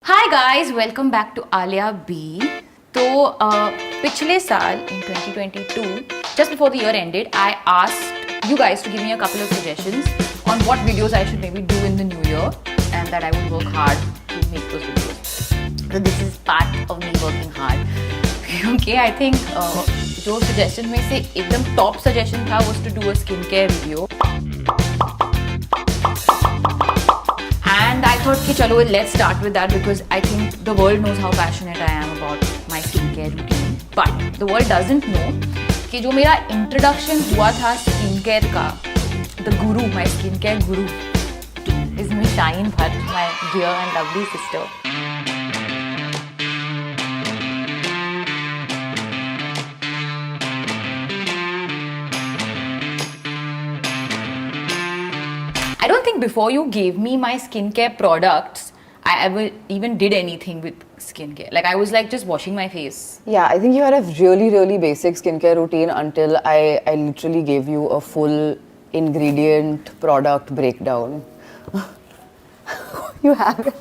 Hi guys, welcome back to Alia B. तो पिछले साल in 2022, just before the year ended, I asked you guys to give me a couple of suggestions on what videos I should maybe do in the new year and that I would work hard to make those videos. So this is part of me working hard. क्योंकि I think जो suggestion में से एकदम top suggestion था was to do a skincare video. And I thought कि चलो let's start with that because I think the world knows how passionate I am about my skincare routine. But the world doesn't know कि जो मेरा introduction हुआ था skincare का, the guru, my skincare guru is Miss Shine Bhatt, my dear and lovely sister. I don't think before you gave me my skincare products, I ever even did anything with skincare. Like I was like just washing my face. Yeah, I think you had a really basic skincare routine until I literally gave you a full ingredient product breakdown. You have it.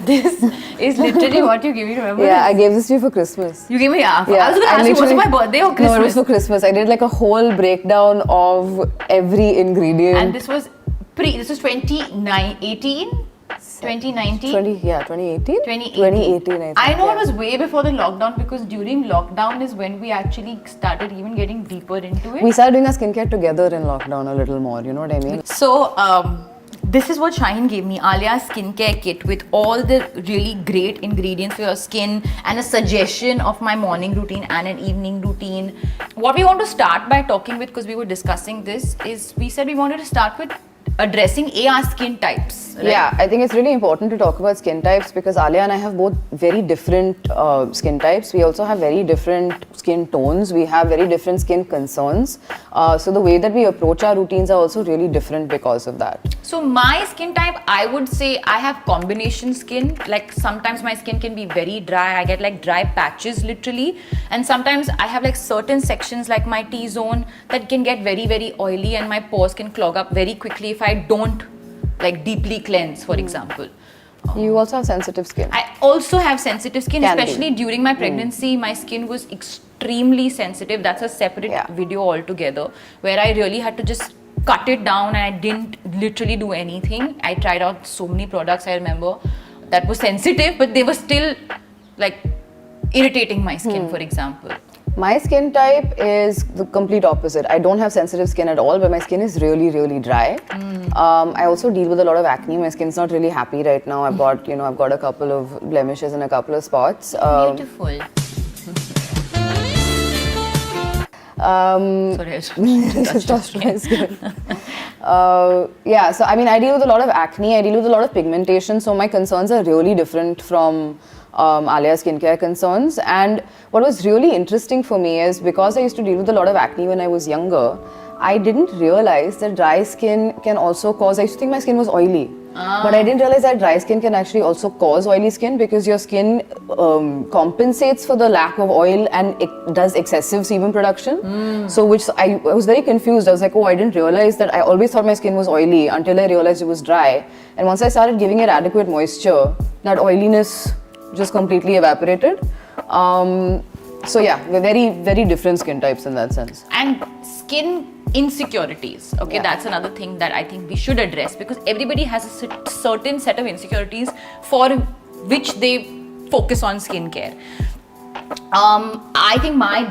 This is literally what you gave me, remember? Yeah, I gave this to you for Christmas. You gave me I was going to I ask you, was it literally- my birthday or Christmas? No, it was for Christmas. I did like a whole breakdown of every ingredient. And this was 2018? 2019? 2018? 2018. I think. know it was way before the lockdown because during lockdown is when we actually started even getting deeper into it. We started doing our skincare together in lockdown a little more, you know what I mean? So, this is what Shine gave me, Alia's skincare kit with all the really great ingredients for your skin and a suggestion of my morning routine and an evening routine. What we want to start by talking with, because we were discussing this, is we said we wanted to start with addressing our skin types. Right? Yeah, I think it's really important to talk about skin types because Alia and I have both very different skin types. We also have very different skin tones. We have very different skin concerns. So the way that we approach our routines are also really different because of that. So my skin type, I would say I have combination skin. Like sometimes my skin can be very dry. I get like dry patches literally. And sometimes I have like certain sections like my T-zone that can get very oily and my pores can clog up very quickly if I don't like deeply cleanse, for example. You also have sensitive skin. I also have sensitive skin, Can be. especially during my pregnancy. My skin was extremely sensitive. That's a separate video altogether where I really had to just cut it down and I didn't literally do anything. I tried out so many products, I remember, that were sensitive, but they were still like irritating my skin, for example. My skin type is the complete opposite. I don't have sensitive skin at all, but my skin is really dry. I also deal with a lot of acne. My skin's not really happy right now. I've got a couple of blemishes and a couple of spots. Beautiful. Sorry, I touched my skin. Yeah, so I mean, I deal with a lot of acne. I deal with a lot of pigmentation. So my concerns are really different from Alia's skincare concerns. And what was really interesting for me is because I used to deal with a lot of acne when I was younger, I didn't realize that dry skin can also cause, I used to think my skin was oily. But I didn't realize that dry skin can actually also cause oily skin because your skin compensates for the lack of oil and it does excessive sebum production. So which I was very confused. I was like, oh, I didn't realize that. I always thought my skin was oily until I realized it was dry. And once I started giving it adequate moisture, that oiliness just completely evaporated. So yeah, we're very different skin types in that sense. And skin insecurities, okay, that's another thing that I think we should address because everybody has a certain set of insecurities for which they focus on skincare. I think my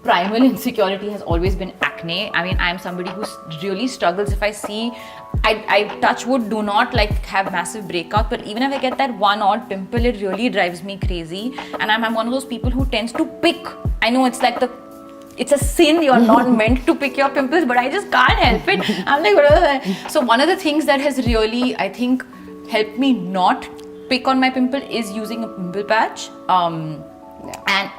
primal insecurity has always been acne. I mean, I'm somebody who really struggles if I see, I touch wood, do not like have massive breakout, but even if I get that one odd pimple, it really drives me crazy. And I'm one of those people who tends to pick. I know it's like it's a sin, you're not meant to pick your pimples, but I just can't help it. I'm like, whatever. So one of the things that has really, I think, helped me not pick on my pimple is using a pimple patch. And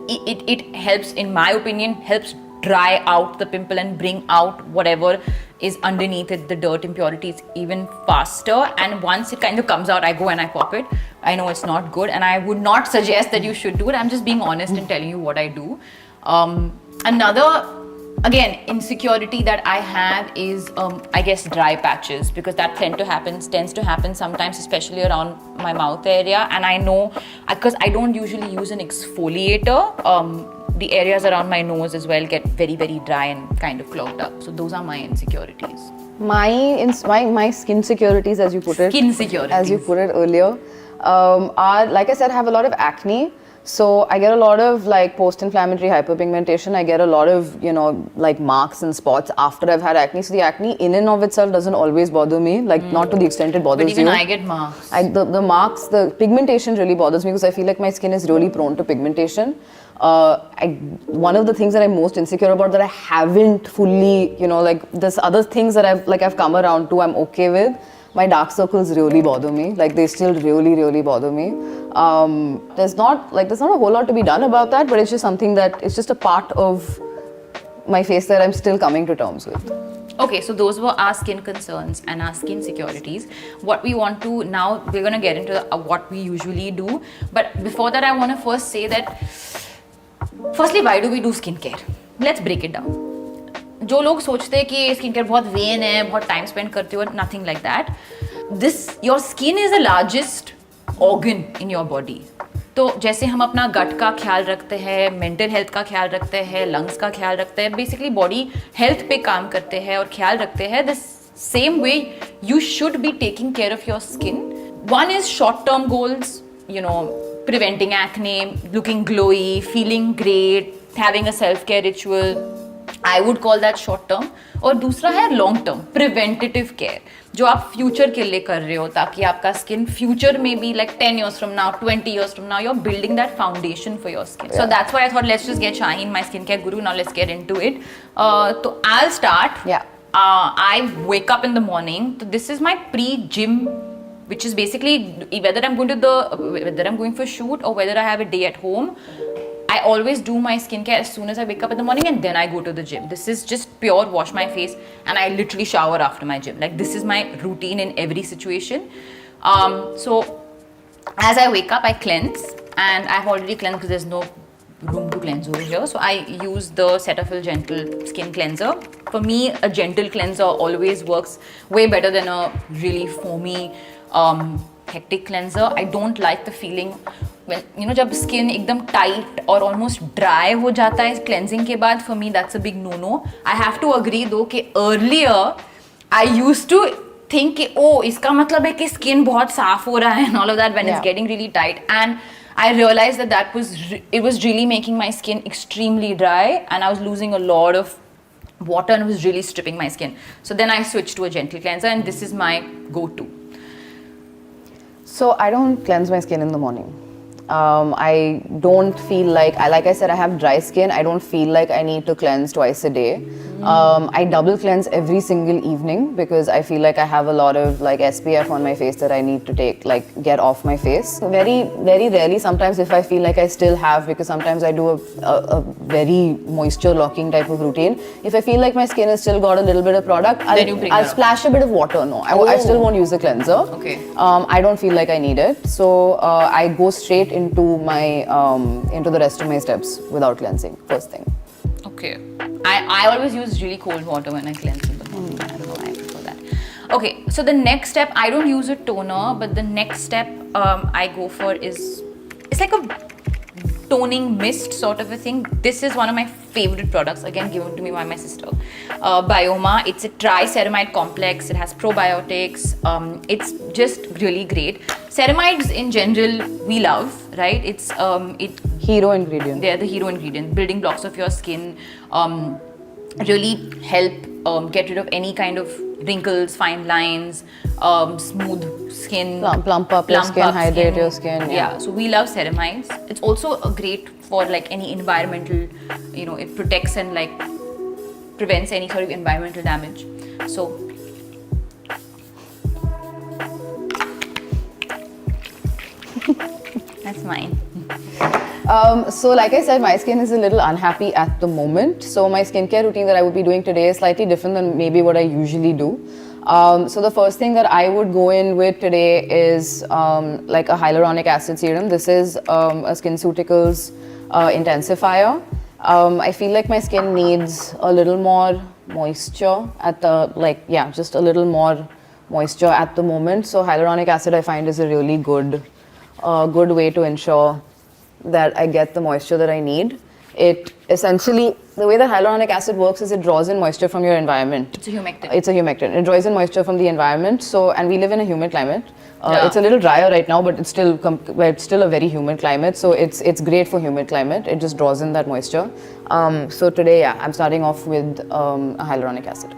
it helps, in my opinion, helps dry out the pimple and bring out whatever is underneath it, the dirt, impurities, even faster. And once it kind of comes out, I go and I pop it. I know it's not good and I would not suggest that you should do it. I'm just being honest and telling you what I do. Another Again, insecurity that I have is, I guess, dry patches, because that tends to happen sometimes, especially around my mouth area. And I know, because I don't usually use an exfoliator, the areas around my nose as well get very, very dry and kind of clogged up. So those are my insecurities. My skin insecurities, as you put it, earlier, are, like I said, I have a lot of acne. So I get a lot of like post-inflammatory hyperpigmentation. I get a lot of, like marks and spots after I've had acne. So the acne in and of itself doesn't always bother me, like not to the extent it bothers you. But even I get marks. The marks, the pigmentation really bothers me because I feel like my skin is really prone to pigmentation. One of the things that I'm most insecure about that I haven't fully, like there's other things that I've come around to, I'm okay with. My dark circles really bother me. Like they still really, really bother me. There's not a whole lot to be done about that, but it's just something that it's just a part of my face that I'm still coming to terms with. Okay, so those were our skin concerns and our skin insecurities. What we want to now, we're going to get into what we usually do. But before that, I want to first say that, firstly, why do we do skincare? Let's break it down. जो लोग सोचते हैं कि skin care बहुत when है, बहुत time spend करते हो, nothing like that. Your skin is the largest organ in your body. तो जैसे हम अपना गट का ख्याल रखते हैं, मेंटल हेल्थ का ख्याल रखते हैं, लंग्स का ख्याल रखते हैं, बेसिकली बॉडी हेल्थ पे काम करते हैं और ख्याल रखते हैं, the same way you should be taking care of your skin. One is short term goals, preventing acne, looking glowy, feeling great, having a self-care ritual. I would call that short term. और दूसरा है long term, preventative care, जो आप future के लिए कर रहे हो ताकि आपका स्किन फ्यूचर में भी like 10 years from now, 20 years from now, you're building that foundation for your skin. So that's why I thought let's just get Shaheen, my skincare guru. Now let's get into it. So I'll start. I wake up in the morning. So this is my pre-gym, which is basically whether I'm going for a shoot or whether I have a day at home. I always do my skincare as soon as I wake up in the morning, and then I go to the gym. This is just pure wash my face, and I literally shower after my gym. Like this is my routine in every situation. So as I wake up, I cleanse, and I've already cleansed because there's no room to cleanse over here. So I use the Cetaphil Gentle Skin Cleanser. For me, a gentle cleanser always works way better than a really foamy, hectic cleanser. I don't like the feeling when जब skin एकदम tight और almost dry हो जाता है cleansing के बाद. For me that's a big no no. I have to agree though कि earlier I use to think कि इसका मतलब है कि स्किन बहुत साफ हो रहा है and all of that when it's getting really tight. And I realized that it was really making my skin extremely dry, and I was losing a lot of water and it was really stripping my skin. So then I switched to a gentle cleanser, and this is my go-to. So I don't cleanse my skin in the morning. I don't feel like I said, I have dry skin. I don't feel like I need to cleanse twice a day. I double cleanse every single evening because I feel like I have a lot of like SPF on my face that I need to get off my face. So very, very rarely, sometimes if I feel like I still have, because sometimes I do a very moisture locking type of routine. If I feel like my skin has still got a little bit of product, I'll splash a bit of water. No, I still won't use the cleanser. Okay. I don't feel like I need it. So I go straight into my into the rest of my steps without cleansing first thing. Okay. I always use really cold water when I cleanse in the morning. I don't know why I prefer that. Okay, so the next step, I don't use a toner, but the next step I go for is, it's like a toning mist sort of a thing. This is one of my favorite products, again given to me by my sister. Bioma. It's a triceramide complex. It has probiotics. It's just really great. Ceramides in general we love, right? It's Hero ingredient. They're the hero ingredient. Building blocks of your skin, really help get rid of any kind of wrinkles, fine lines, smooth skin, plump up your skin, hydrate your skin. Yeah, so we love ceramides. It's also great for like any environmental, it protects and like prevents any sort of environmental damage. So that's mine. So like I said, my skin is a little unhappy at the moment. So my skincare routine that I would be doing today is slightly different than maybe what I usually do. So the first thing that I would go in with today is like a hyaluronic acid serum. This is a SkinCeuticals intensifier. I feel like my skin needs a little more moisture at the, just a little more moisture at the moment. So hyaluronic acid I find is a really good way to ensure that I get the moisture that I need. It essentially, the way that hyaluronic acid works is it draws in moisture from your environment. It's a humectant. It's a humectant. It draws in moisture from the environment. So, and we live in a humid climate. It's a little drier right now, but it's still a very humid climate. So it's great for humid climate. It just draws in that moisture. So today, I'm starting off with a hyaluronic acid.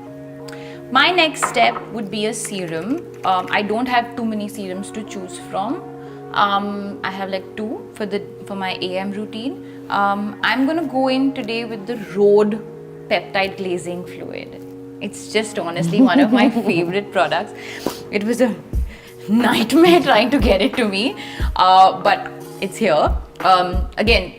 My next step would be a serum. I don't have too many serums to choose from. I have like 2 for my AM routine. I'm gonna go in today with the Rhode Peptide Glazing Fluid. It's just honestly one of my favorite products. It was a nightmare trying to get it to me, but it's here. Again,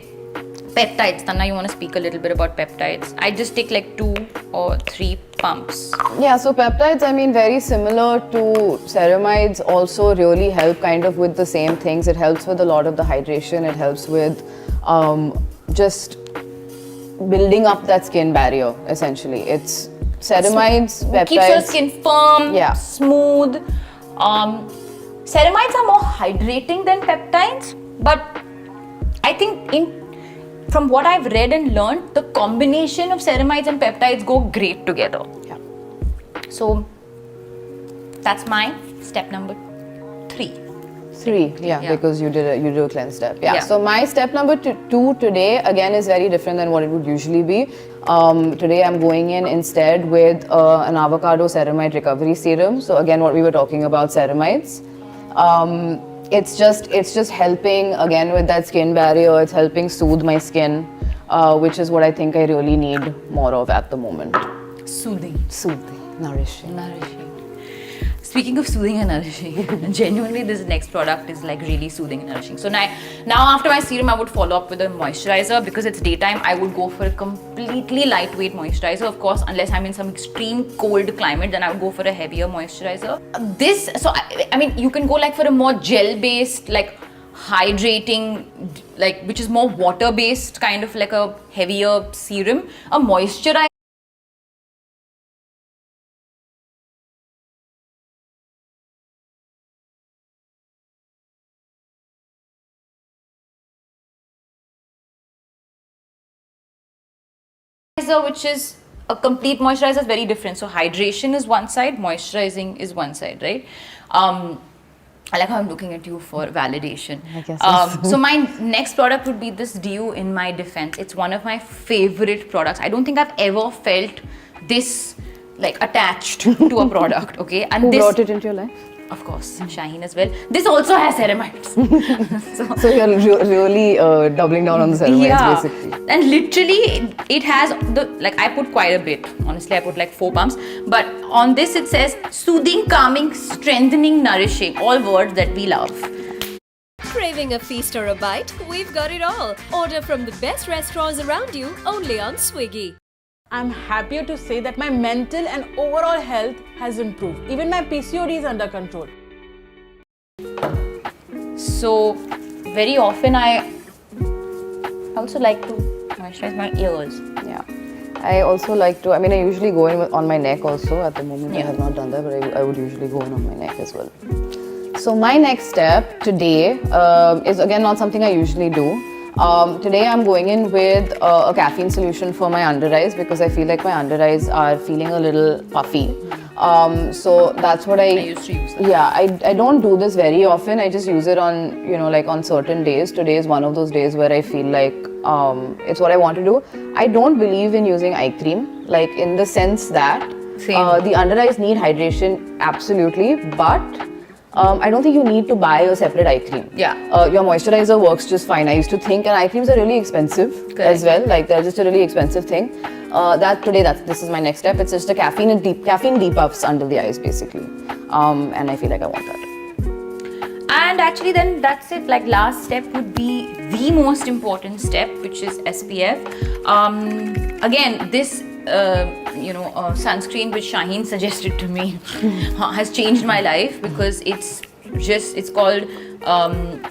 peptides. Tanna, you want to speak a little bit about peptides? I just take like 2 or 3 pumps. Yeah, so peptides, I mean, very similar to ceramides, also really help kind of with the same things. It helps with a lot of the hydration. It helps with just building up that skin barrier, essentially. It's ceramides, peptides. Keeps your skin firm, smooth. Ceramides are more hydrating than peptides, but I think from what I've read and learned, the combination of ceramides and peptides go great together. Yeah. So that's my step number 3. 3, because you do a cleanse step. So my step number 2 today again is very different than what it would usually be. Today I'm going in instead with an avocado ceramide recovery serum. So again, what we were talking about, ceramides. It's just helping again with that skin barrier. It's helping soothe my skin, which is what I think I really need more of at the moment. Soothing, nourishing. Speaking of soothing and nourishing, genuinely this next product is like really soothing and nourishing. So now after my serum, I would follow up with a moisturizer. Because it's daytime, I would go for a completely lightweight moisturizer. Of course, unless I'm in some extreme cold climate, then I would go for a heavier moisturizer. I mean, you can go like for a more gel-based, like hydrating, like which is more water-based, kind of like a heavier serum. A moisturizer which is a complete moisturizer is very different. So hydration is one side, moisturizing is one side, right? I like how I'm looking at you for validation. I guess so my next product would be this Dew In My Defense. It's one of my favorite products. I don't think I've ever felt this like attached to a product. Okay, and who brought it into your life? Of course, Shaheen as well. This also has ceramides. So you're really doubling down on the ceramides, basically. And literally, it has I put quite a bit. Honestly, I put like 4 pumps. But on this, it says soothing, calming, strengthening, nourishing. All words that we love. Craving a feast or a bite? We've got it all. Order from the best restaurants around you only on Swiggy. I'm happier to say that my mental and overall health has improved. Even my PCOD is under control. So, very often I also like to moisturize my ears. Yeah. I also like to, I usually go in on my neck also. At the moment I have not done that, but I would usually go in on my neck as well. So my next step today is again not something I usually do. Today I'm going in with a caffeine solution for my under eyes because I feel like my under eyes are feeling a little puffy. So that's what I used to use that. Yeah, I don't do this very often. I just use it on, like on certain days. Today is one of those days where I feel like it's what I want to do. I don't believe in using eye cream, like in the sense that the under eyes need hydration, absolutely, but I don't think you need to buy a separate eye cream. Yeah. Your moisturizer works just fine. I used to think, and eye creams are really expensive as well. Like they're just a really expensive thing. This is my next step. It's just a caffeine depuffs under the eyes basically, and I feel like I want that. And actually, then that's it. Like last step would be the most important step, which is SPF. Again, this. Sunscreen which Shaheen suggested to me has changed my life because it's called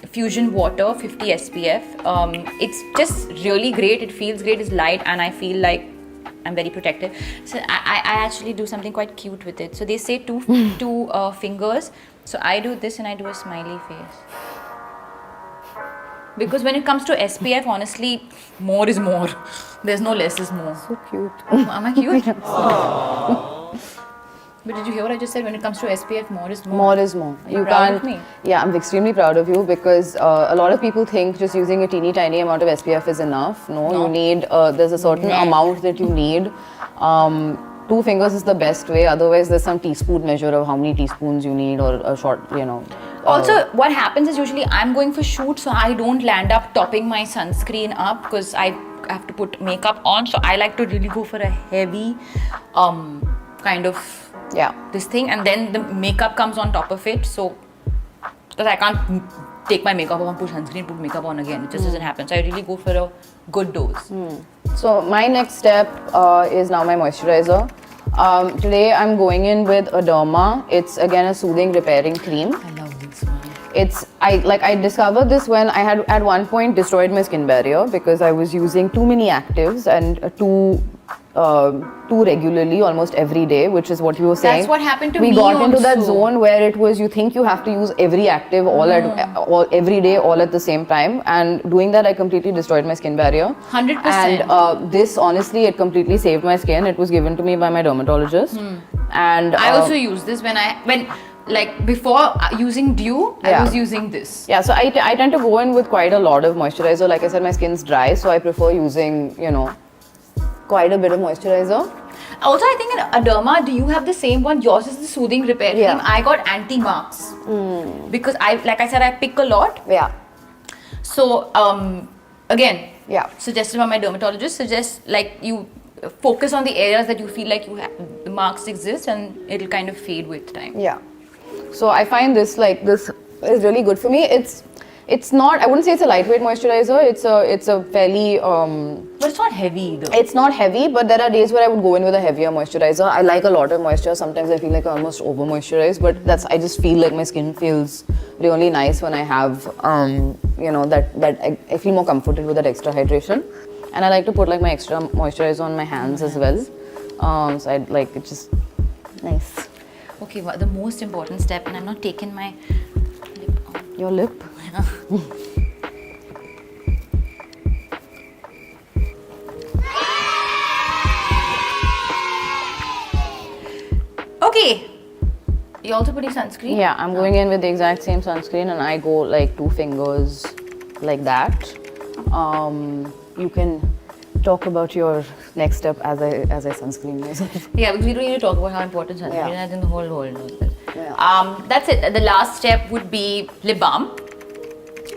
Fusion Water 50 SPF. It's just really great. It feels great. It's light, and I feel like I'm very protective. So I actually do something quite cute with it. So they say two fingers. So I do this and I do a smiley face. Because when it comes to SPF, honestly, more is more. There's no less is more. So cute. Am I cute? But did you hear what I just said? When it comes to SPF, more is more. More is more. Are you proud of me? Yeah, I'm extremely proud of you because a lot of people think just using a teeny tiny amount of SPF is enough. No. You need, there's a certain amount that you need. 2 fingers is the best way. Otherwise, there's some teaspoon measure of how many teaspoons you need or a short, Also, what happens is usually I'm going for shoot, so I don't land up topping my sunscreen up because I have to put makeup on. So I like to really go for a heavy kind of this thing, and then the makeup comes on top of it. So because I can't take my makeup off and put sunscreen, put makeup on again. It just doesn't happen. So I really go for a good dose. So my next step is now my moisturizer. Today I'm going in with a Derma. It's again a soothing repairing cream. I love this one. I discovered this when I had at one point destroyed my skin barrier because I was using too many actives and too regularly, almost every day, which is what you were saying. That's what happened to me. We got into that also. zone where it was you think you have to use every active every day, all at the same time, and doing that I completely destroyed my skin barrier. 100%. And this honestly, it completely saved my skin. It was given to me by my dermatologist, and I also use this before using dew, I was using this. Yeah, so I tend to go in with quite a lot of moisturizer. Like I said, my skin's dry, so I prefer using, quite a bit of moisturizer. Also, I think in Derma, do you have the same one? Yours is the soothing repair cream. I got anti-marks because like I said, I pick a lot. Yeah. So suggested by my dermatologist, suggests like you focus on the areas that you feel like the marks exist, and it'll kind of fade with time. Yeah. So I find this is really good for me. It's not, I wouldn't say it's a lightweight moisturizer. It's a fairly but it's not heavy either. It's not heavy, but there are days where I would go in with a heavier moisturizer. I like a lot of moisture. Sometimes I feel like I almost over moisturize, but I just feel like my skin feels really nice when I have that I feel more comforted with that extra hydration. And I like to put like my extra moisturizer on my hands as well. So I'd like it's just nice. Okay, well, the most important step, and I'm not taking my lip on. Your lip? Okay. You're also putting sunscreen? Yeah, I'm going in with the exact same sunscreen, and I go like 2 fingers like that. You can talk about your next step as I sunscreen myself. Yeah, because we don't need to talk about how important sunscreen is. I think the whole world knows that. Yeah. That's it. The last step would be lip balm.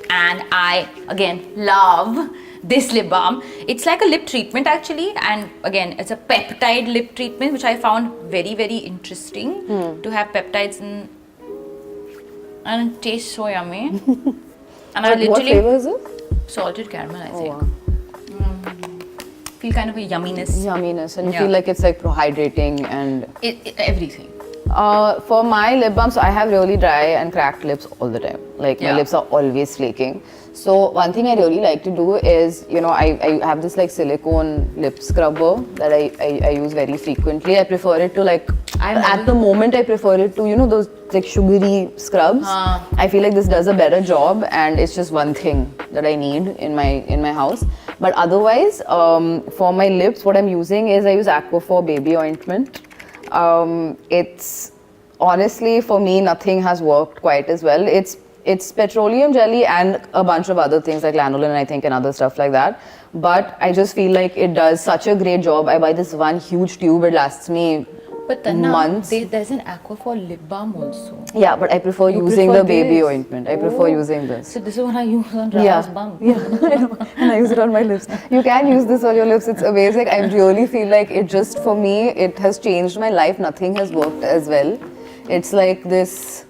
And I, again, love this lip balm. It's like a lip treatment actually. And again, it's a peptide lip treatment, which I found very, very interesting to have peptides in. And it tastes so yummy. And I literally... What flavor is it? Salted caramel, I think. Wow. Feel kind of a yumminess. Yumminess, and you feel like it's like hydrating and everything. For my lip balm, so I have really dry and cracked lips all the time. Like my lips are always flaking. So one thing I really like to do is, I have this like silicone lip scrubber that I use very frequently. I prefer it to at the moment I prefer it to, those like sugary scrubs. I feel like this does a better job, and it's just one thing that I need in my house. But otherwise, for my lips, what I'm using is I use Aquaphor baby ointment. It's honestly, for me, nothing has worked quite as well. It's petroleum jelly and a bunch of other things like lanolin, I think, and other stuff like that. But I just feel like it does such a great job. I buy this one huge tube. It lasts me months. There's an Aquaphor lip balm also. Yeah, but I prefer using the baby ointment. I prefer using this. So this is what I use on Rama's bum. Yeah, I know. And I use it on my lips. You can use this on your lips. It's amazing. I really feel like it just, for me, it has changed my life. Nothing has worked as well. It's like this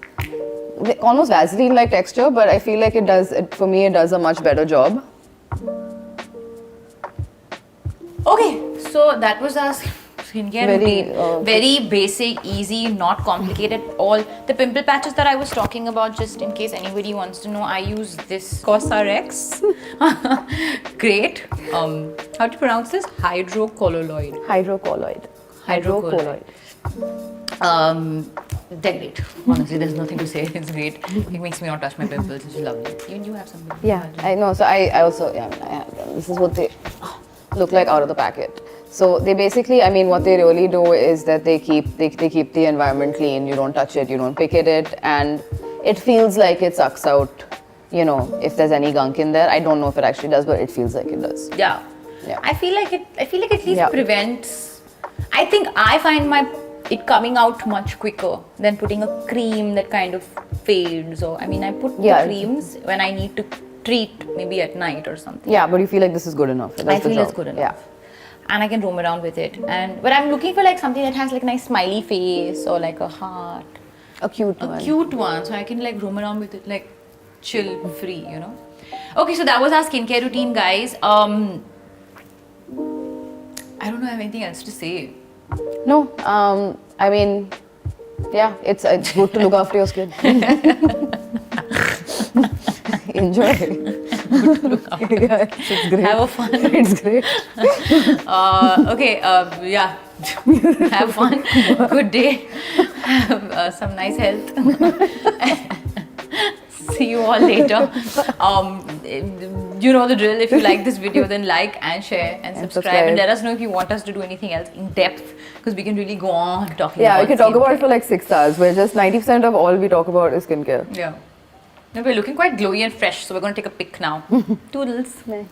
almost Vaseline-like texture, but I feel like for me, it does a much better job. Okay, so that was our skincare Very, routine. Very basic, easy, not complicated at all. The pimple patches that I was talking about, just in case anybody wants to know, I use this CosRx. Great. How to pronounce this? Hydrocolloid. Hydrocolloid. They're great. Honestly, there's nothing to say. It's great. It makes me not touch my pimples. It's lovely. Even you have some. Yeah, I know. So I also, yeah, I have them. This is what they look like out of the packet. So they basically, I mean, what they really do is that they keep the environment clean. You don't touch it, you don't pick at it, and it feels like it sucks out, you know, if there's any gunk in there. I don't know if it actually does, but it feels like it does. Yeah. Yeah. I feel like at least prevents. I think I find it coming out much quicker than putting a cream that kind of fades. Or I mean, I put the creams when I need to treat, maybe at night or something. Yeah, but you feel like this is good enough. I feel it's good enough. Yeah. And I can roam around with it. But I'm looking for like something that has like a nice smiley face or like a heart. A cute one. A cute one, so I can like roam around with it, like chill, free, you know. Okay, so that was our skincare routine, guys. I don't know, I have anything else to say. No, I mean, yeah, it's good to look after your skin. Enjoy. Good to look after. Yeah, it's great. Have a fun. It's great. Okay, yeah. Have fun. Good day. Have some nice health. See you all later. You know the drill. If you like this video, then like and share and subscribe. And let us know if you want us to do anything else in depth, because we can really go on talking about we can talk about skincare. it for like 6 hours, where just 90% of all we talk about is skincare. Yeah. No, we're looking quite glowy and fresh, so we're going to take a pic now. Toodles. Bye.